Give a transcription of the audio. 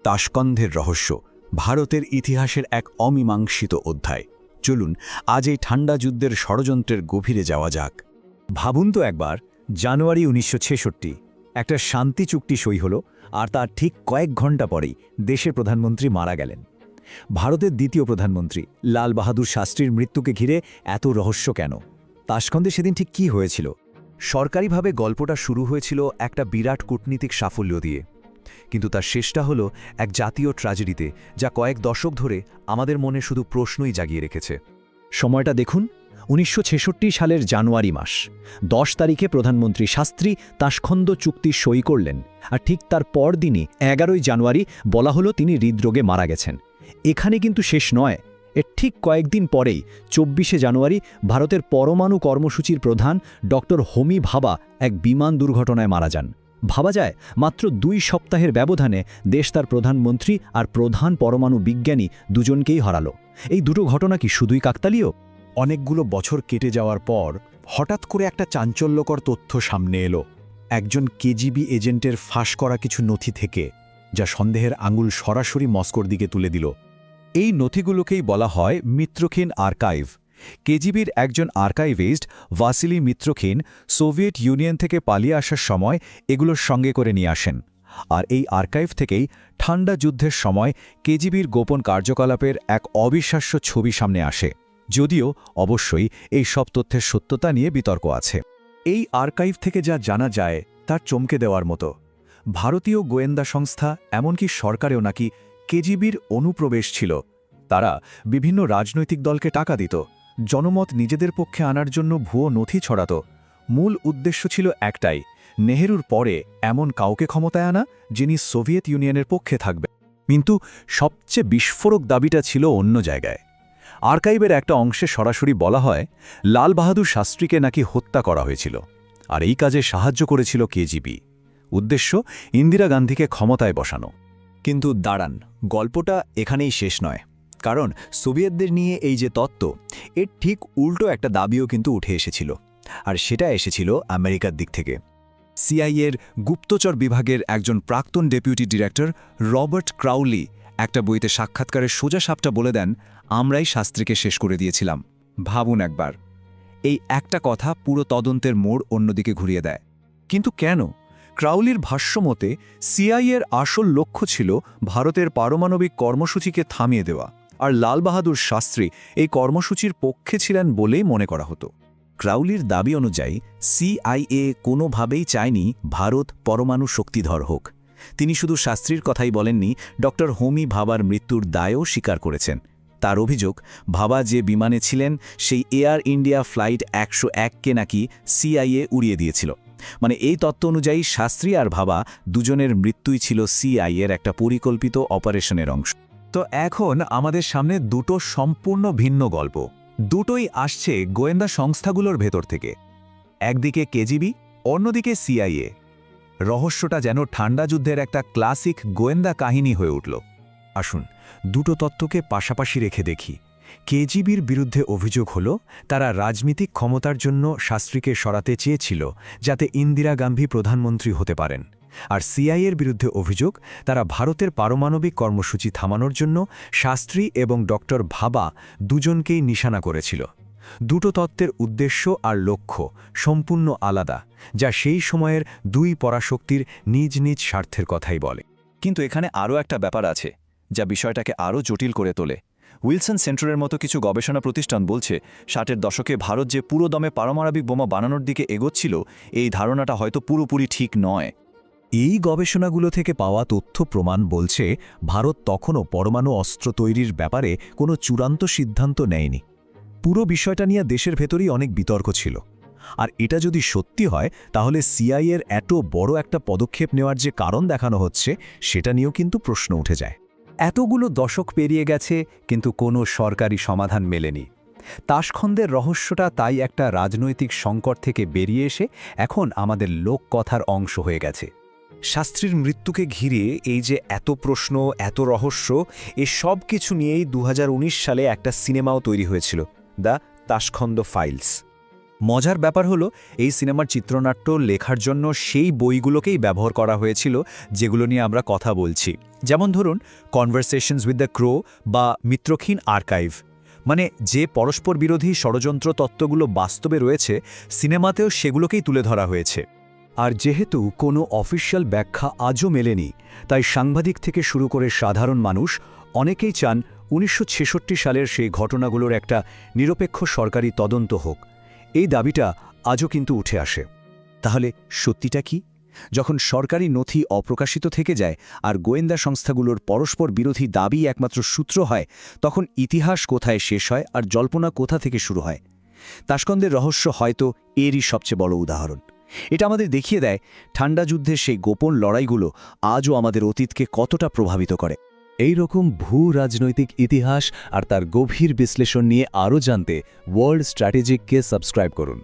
তাশকন্ধের রহস্য ভারতের ইতিহাসের এক অমীমাংসিত অধ্যায়। চলুন আজ এই ঠান্ডা যুদ্ধের ষড়যন্ত্রের গভীরে যাওয়া যাক। ভাবুন তো একবার, জানুয়ারি 1966 একটা শান্তি চুক্তি সই হল, আর তার ঠিক কয়েক ঘন্টা পরেই দেশের প্রধানমন্ত্রী মারা গেলেন। ভারতের দ্বিতীয় প্রধানমন্ত্রী লাল বাহাদুর শাস্ত্রীর মৃত্যুকে ঘিরে এত রহস্য কেন? তাশকন্দে সেদিন ঠিক কী হয়েছিল? সরকারিভাবে গল্পটা শুরু হয়েছিল একটা বিরাট কূটনীতিক সাফল্য দিয়ে, কিন্তু তার শেষটা হলো এক জাতীয় ট্র্যাজেডিতে, যা কয়েক দশক ধরে আমাদের মনে শুধু প্রশ্নই জাগিয়ে রেখেছে। সময়টা দেখুন, 1966 সালের জানুয়ারি মাস। 10 তারিখে প্রধানমন্ত্রী শাস্ত্রী তাশকন্দ চুক্তি সই করলেন, আর ঠিক তার পরদিনই 11 জানুয়ারি বলা হলো তিনি হৃদরোগে মারা গেছেন। এখানে কিন্তু শেষ নয়। এর ঠিক কয়েকদিন পরেই 24 জানুয়ারি ভারতের পরমাণু কর্মসূচির প্রধান ডক্টর হোমি ভাবা এক বিমান দুর্ঘটনায় মারা যান। ভাবা যায় মাত্র 2 সপ্তাহের ব্যবধানে দেশ তার প্রধানমন্ত্রী আর প্রধান পরমাণু বিজ্ঞানী দুজনকেই হারালো। এই দুটো ঘটনা কি শুধুই কাকতালীয়? অনেকগুলো বছর কেটে যাওয়ার পর হঠাৎ করে একটা চাঞ্চল্যকর তথ্য সামনে এলো একজন কেজিবি এজেন্টের ফাঁস করা কিছু নথি থেকে, যা সন্দেহের আঙুল সরাসরি মস্কোর দিকে তুলে দিল। এই নথিগুলোকেই বলা হয় মিত্রখিন আর্কাইভ। কেজিবির একজন archivist Vasily Mitrokhin Soviet union থেকে পালিয়ে আসার সময় এগুলোর সঙ্গে করে নিয়ে আসেন, আর এই আর্কাইভ থেকেই ঠান্ডা যুদ্ধের সময় কেজিবির গোপন কার্যকলাপের এক অবিশ্বাস্য ছবি সামনে আসে। যদিও অবশ্যই এই সব তথ্যের সত্যতা নিয়ে বিতর্ক আছে। এই আর্কাইভ থেকে যা জানা যায় তার চমকে দেওয়ার মতো। ভারতীয় গোয়েন্দা সংস্থা, এমনকি সরকারেও নাকি কেজিবির অনুপ্রবেশ ছিল। তারা বিভিন্ন রাজনৈতিক দলকে টাকা দিত, জনমত নিজেদের পক্ষে আনার জন্য ভুয়ো নথি ছড়াত। মূল উদ্দেশ্য ছিল একটাই, নেহেরুর পরে এমন কাউকে ক্ষমতায় আনা যিনি সোভিয়েত ইউনিয়নের পক্ষে থাকবে। কিন্তু সবচেয়ে বিস্ফোরক দাবিটা ছিল অন্য জায়গায়। আর্কাইভের একটা অংশে সরাসরি বলা হয় লাল বাহাদুর শাস্ত্রীকে নাকি হত্যা করা হয়েছিল, আর এই কাজে সাহায্য করেছিল কেজিবি। উদ্দেশ্য ইন্দিরা গান্ধীকে ক্ষমতায় বসানো। কিন্তু দাঁড়ান, গল্পটা এখানেই শেষ নয়। কারণ সোভিয়েতদের নিয়ে এই যে তত্ত্ব, এর ঠিক উল্টো একটা দাবিও কিন্তু উঠে এসেছিল, আর সেটা এসেছিল আমেরিকার দিক থেকে। সিআইএর গুপ্তচর বিভাগের একজন প্রাক্তন ডেপুটি ডিরেক্টর রবার্ট ক্রাউলি একটা বইতে সাক্ষাৎকারের সোজা সাপটা বলে দেন, আমরাই শাস্ত্রীকে শেষ করে দিয়েছিলাম। ভাবুন একবার, এই একটা কথা পুরো তদন্তের মোড় অন্যদিকে ঘুরিয়ে দেয়। কিন্তু কেন? ক্রাউলির ভাষ্যমতে সিআইএর আসল লক্ষ্য ছিল ভারতের পারমাণবিক কর্মসূচিকে থামিয়ে দেওয়া, আর লাল বাহাদুর শাস্ত্রী এই কর্মসূচির পক্ষে ছিলেন বলেই মনে করা হতো। ক্রাউলির দাবি অনুযায়ী সিআইএ কোনোভাবেই চায়নি ভারত পরমাণু শক্তিধর হোক। তিনি শুধু শাস্ত্রীর কথাই বলেননি, ডক্টর হোমি ভাবার মৃত্যুর দায়ও স্বীকার করেছেন। তার অভিযোগ, ভাবা যে বিমানে ছিলেন সেই এয়ার ইন্ডিয়া ফ্লাইট 101কে নাকি সিআইএ উড়িয়ে দিয়েছিল। মানে এই তত্ত্ব অনুযায়ী শাস্ত্রী আর ভাবা দুজনের মৃত্যুই ছিল সিআইএর একটা পরিকল্পিত অপারেশনের অংশ। তো এখন আমাদের সামনে দুটো সম্পূর্ণ ভিন্ন গল্প। দুটোই আসছে গোয়েন্দা সংস্থাগুলোর ভেতর থেকে। একদিকে কেজিবি, অন্যদিকে সিআইএ। রহস্যটা যেন ঠান্ডা যুদ্ধের একটা ক্লাসিক গোয়েন্দা কাহিনী হয়ে উঠল। আসুন দুটো তত্ত্বকে পাশাপাশি রেখে দেখি। কেজিবির বিরুদ্ধে অভিযোগ হল তারা রাজনৈতিক ক্ষমতার জন্য শাস্ত্রীকে সরাতে চেয়েছিল, যাতে ইন্দিরা গান্ধী প্রধানমন্ত্রী হতে পারেন। আর সিআইএর বিরুদ্ধে অভিযোগ, তারা ভারতের পারমাণবিক কর্মসূচি থামানোর জন্য শাস্ত্রী এবং ডক্টর ভাবা দুজনকেই নিশানা করেছিল। দুটো তত্ত্বের উদ্দেশ্য আর লক্ষ্য সম্পূর্ণ আলাদা, যা সেই সময়ের দুই পরাশক্তির নিজ নিজ স্বার্থের কথাই বলে। কিন্তু এখানে আরও একটা ব্যাপার আছে, যা বিষয়টাকে আরও জটিল করে তোলে। উইলসন সেন্টারের মতো কিছু গবেষণা প্রতিষ্ঠান বলছে 60-এর দশকে ভারত যে পুরো দমে পারমাণবিক বোমা বানানোর দিকে এগোচ্ছিল, এই ধারণাটা হয়তো পুরোপুরি ঠিক নয়। এই গবেষণাগুলো থেকে পাওয়া তথ্য প্রমাণ বলছে ভারত তখনও পরমাণু অস্ত্র তৈরির ব্যাপারে কোনো চূড়ান্ত সিদ্ধান্ত নেয়নি। পুরো বিষয়টা নিয়ে দেশের ভেতরেই অনেক বিতর্ক ছিল। আর এটা যদি সত্যি হয়, তাহলে সিআইএর এত বড় একটা পদক্ষেপ নেওয়ার যে কারণ দেখানো হচ্ছে, সেটা নিয়েও কিন্তু প্রশ্ন উঠে যায়। এতগুলো দশক পেরিয়ে গেছে, কিন্তু কোনো সরকারি সমাধান মেলেনি। তাশকন্দের রহস্যটা তাই একটা রাজনৈতিক সংকট থেকে বেরিয়ে এসে এখন আমাদের লোককথার অংশ হয়ে গেছে। শাস্ত্রীর মৃত্যুকে ঘিরে এই যে এত প্রশ্ন, এত রহস্য, এ সব কিছু নিয়েই 2019 সালে একটা সিনেমাও তৈরি হয়েছিল, দ্য তাশকন্দ ফাইলস। মজার ব্যাপার হলো এই সিনেমার চিত্রনাট্য লেখার জন্য সেই বইগুলোকেই ব্যবহার করা হয়েছিল যেগুলো নিয়ে আমরা কথা বলছি, যেমন ধরুন কনভারসেশনস উইথ দ্য ক্রো বা মিত্রক্ষীণ আর্কাইভ। মানে যে পরস্পর বিরোধী ষড়যন্ত্র তত্ত্বগুলো বাস্তবে রয়েছে, সিনেমাতেও সেগুলোকেই তুলে ধরা হয়েছে। আর যেহেতু কোনো অফিসিয়াল ব্যাখ্যা আজও মেলেনি, তাই সাংবাদিক থেকে শুরু করে সাধারণ মানুষ অনেকেই চান 1966 সালের সেই ঘটনাগুলোর একটা নিরপেক্ষ সরকারি তদন্ত হোক। এই দাবিটা আজও কিন্তু উঠে আসে। তাহলে সত্যিটা কি? যখন সরকারি নথি অপ্রকাশিত থেকে যায় আর গোয়েন্দা সংস্থাগুলোর পরস্পর বিরোধী দাবি একমাত্র সূত্র হয়, তখন ইতিহাস কোথায় শেষ হয় আর জল্পনা কোথা থেকে শুরু হয়? তাশকন্দের রহস্য হয়তো এরই সবচেয়ে বড় উদাহরণ। এটা আমাদের দেখিয়ে দেয় ঠান্ডা যুদ্ধের সেই গোপন লড়াইগুলো আজও আমাদের অতীতকে কতটা প্রভাবিত করে। এই রকম ভূ রাজনৈতিক ইতিহাস আর তার গভীর বিশ্লেষণ নিয়ে আরও জানতে ওয়ার্ল্ড স্ট্র্যাটেজিককে সাবস্ক্রাইব করুন।